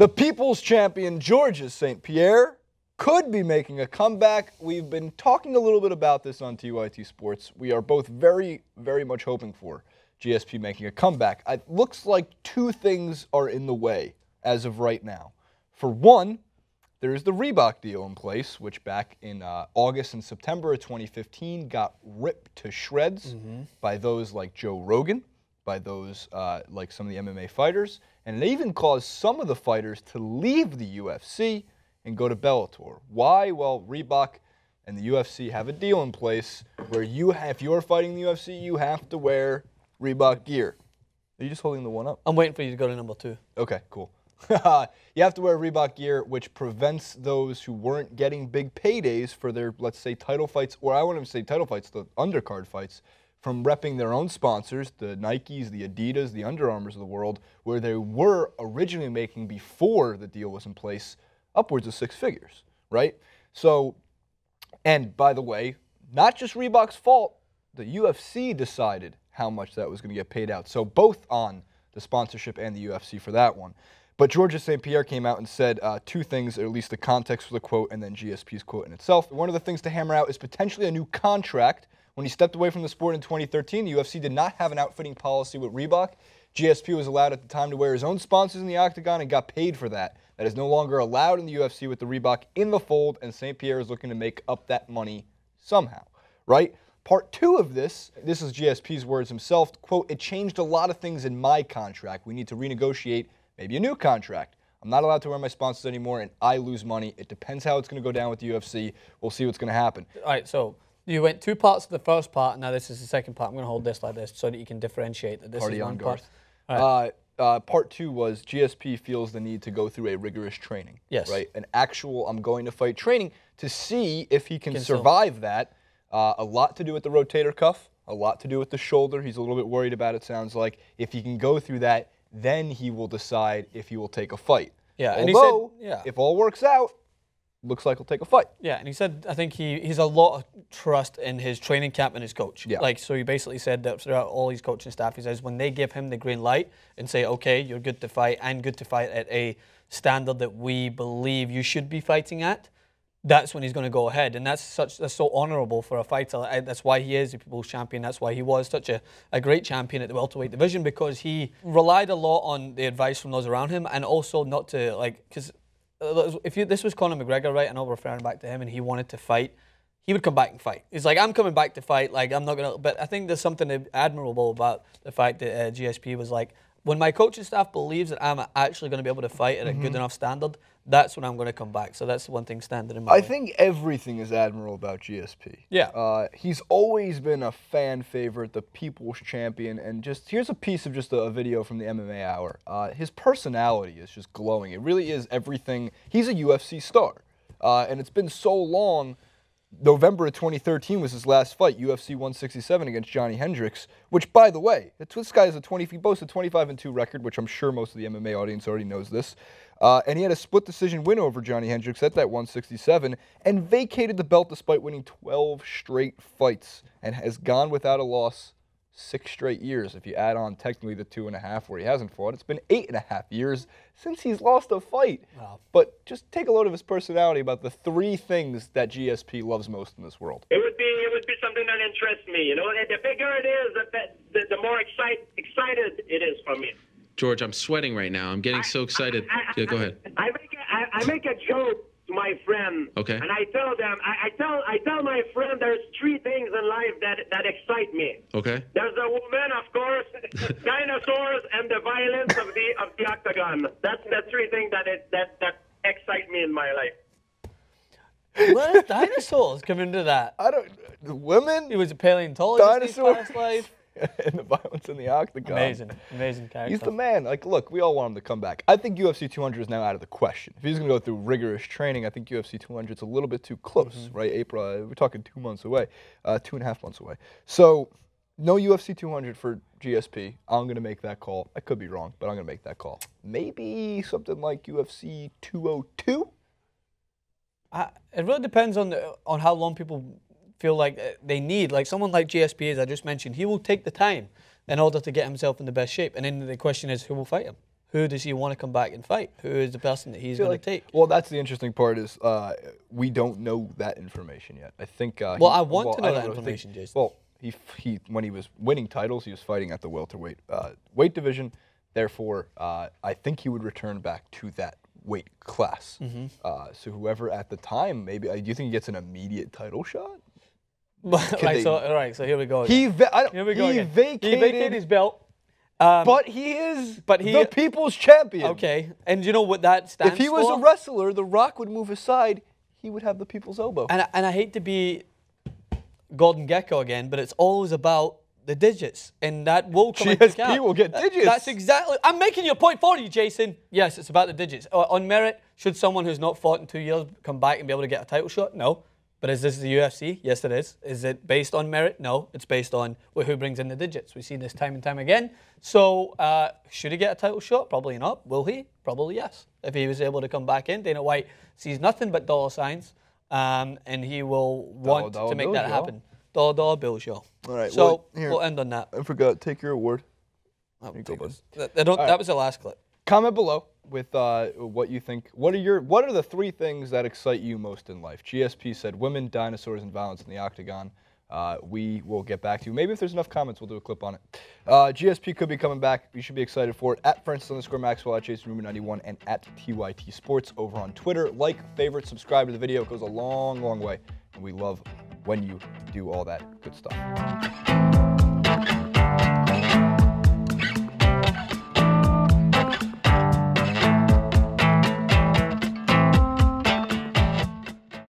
The People's Champion Georges St. Pierre could be making a comeback. We've been talking a little bit about this on TYT Sports. We are both very, very much hoping for GSP making a comeback. It looks like two things are in the way as of right now. For one, there is the Reebok deal in place, which back in August and September of 2015 got ripped to shreds by those like Joe Rogan, by those like some of the MMA fighters, and it even caused some of the fighters to leave the UFC and go to Bellator. Why? Well, Reebok and the UFC have a deal in place where if you're fighting the UFC, you have to wear Reebok gear. Are you just holding the one up? I'm waiting for you to go to number 2. Okay, cool. You have to wear Reebok gear, which prevents those who weren't getting big paydays for their, let's say, title fights, or I wouldn't even say title fights, the undercard fights, from repping their own sponsors, the Nikes, the Adidas, the Under Armours of the world, where they were originally making, before the deal was in place, upwards of 6 figures, right? So, and by the way, not just Reebok's fault, the UFC decided how much that was going to get paid out. So both on the sponsorship and the UFC for that one. But Georges St. Pierre came out and said two things, or at least the context for the quote and then GSP's quote in itself. One of the things to hammer out is potentially a new contract. When he stepped away from the sport in 2013, the UFC did not have an outfitting policy with Reebok. GSP was allowed at the time to wear his own sponsors in the octagon and got paid for that. That is no longer allowed in the UFC with the Reebok in the fold, and St. Pierre is looking to make up that money somehow, right? Part 2 of this is GSP's words himself, quote, "It changed a lot of things in my contract. We need to renegotiate maybe a new contract. I'm not allowed to wear my sponsors anymore, and I lose money. It depends how it's going to go down with the UFC. We'll see what's going to happen." All right, so you went 2 parts of the first part, and now this is the second part. I'm going to hold this like this so that you can differentiate that this Party is on, one part. Garth. Part 2 was GSP feels the need to go through a rigorous training. Yes. Right? An actual I'm going to fight training to see if he can survive that. A lot to do with the rotator cuff, a lot to do with the shoulder. He's a little bit worried about it, sounds like. If he can go through that, then he will decide if he will take a fight. Yeah, and he said, if all works out, looks like he'll take a fight. Yeah, and he said, I think he's a lot of trust in his training camp and his coach. Yeah. Like, so he basically said that throughout all his coaching staff, he says when they give him the green light and say, okay, you're good to fight and good to fight at a standard that we believe you should be fighting at, that's when he's going to go ahead. And that's so honourable for a fighter. That's why he is the People's Champion. That's why he was such a great champion at the welterweight division, because he relied a lot on the advice from those around him, and also not to, like, because if this was Conor McGregor, right, and I'm referring back to him, and he wanted to fight, he would come back and fight. He's like, I'm coming back to fight. Like, I'm not going to, but I think there's something admirable about the fact that GSP was like, when my coaching staff believes that I'm actually going to be able to fight at a good enough standard, that's when I'm going to come back. So that's the one thing standing in my way. I think everything is admirable about GSP. Yeah. He's always been a fan favorite, the People's Champion, and just here's a piece of just a video from the MMA Hour. His personality is just glowing. It really is everything. He's a UFC star, and it's been so long. November of 2013 was his last fight, UFC 167 against Johnny Hendricks, which, by the way, this guy has he boasts a 25-2 record, which I'm sure most of the MMA audience already knows this. And he had a split decision win over Johnny Hendricks at that 167 and vacated the belt despite winning 12 straight fights and has gone without a loss 6 straight years. If you add on technically the 2.5 where he hasn't fought, it's been 8.5 years since he's lost a fight. Wow. But just take a load of his personality about the 3 things that GSP loves most in this world. It would be something that interests me. You know, and the bigger it is, the more excited it is for me. George, I'm sweating right now. I'm getting so excited. Yeah, go ahead. I make a joke to my friend. Okay. And I tell them, I tell my friend there's 3 things in life that excite me. Okay. There's a woman, of course, dinosaurs, and the violence of the octagon. That's the 3 things that excite me in my life. Where did dinosaurs come into that? The women? He was a paleontologist Dinosaurs. in his past life. And the violence in the octagon. Amazing character. He's the man. Like, look, we all want him to come back. I think UFC 200 is now out of the question. If he's going to go through rigorous training, I think UFC 200 is a little bit too close, right? April, we're talking 2 months away, 2.5 months away. So, no UFC 200 for GSP. I'm going to make that call. I could be wrong, but I'm going to make that call. Maybe something like UFC 202? It really depends on how long people feel like they need. Like someone like GSP, as I just mentioned, he will take the time in order to get himself in the best shape. And then the question is, who will fight him? who does he want to come back and fight? Who is the person that he's going to take? Well, that's the interesting part is we don't know that information yet. I think. Well, I want to know that information, Jason. Well, he when he was winning titles, he was fighting at the welterweight weight division. Therefore, I think he would return back to that weight class. So whoever at the time, maybe, do you think he gets an immediate title shot? So here we go. He He vacated his belt. But he is the people's champion. Okay, and you know what that stands for? If he was a wrestler, The Rock would move aside. He would have the people's elbow. And I hate to be Golden Gecko again, but it's always about the digits, and that will come into account. GSP will get digits. That's exactly. I'm making your point for you, Jason. Yes, it's about the digits. On merit, should someone who's not fought in 2 years come back and be able to get a title shot? No. But is this the UFC? Yes, it is. Is it based on merit? No. It's based on who brings in the digits. We've seen this time and time again. So should he get a title shot? Probably not. Will he? Probably yes. If he was able to come back in, Dana White sees nothing but dollar signs, and he will want to make that happen. Dollar bills, y'all. All right. So we'll end on that. I forgot. Take your award. That was the last clip. Comment below with what you think. What are the 3 things that excite you most in life? GSP said women, dinosaurs, and violence in the octagon. We will get back to you. Maybe if there's enough comments, we'll do a clip on it. GSP could be coming back. You should be excited for it. At Francis_Maxwell, at JasonRumer91, and at TYT Sports over on Twitter. Like, favorite, subscribe to the video. It goes a long, long way. And we love when you do all that good stuff.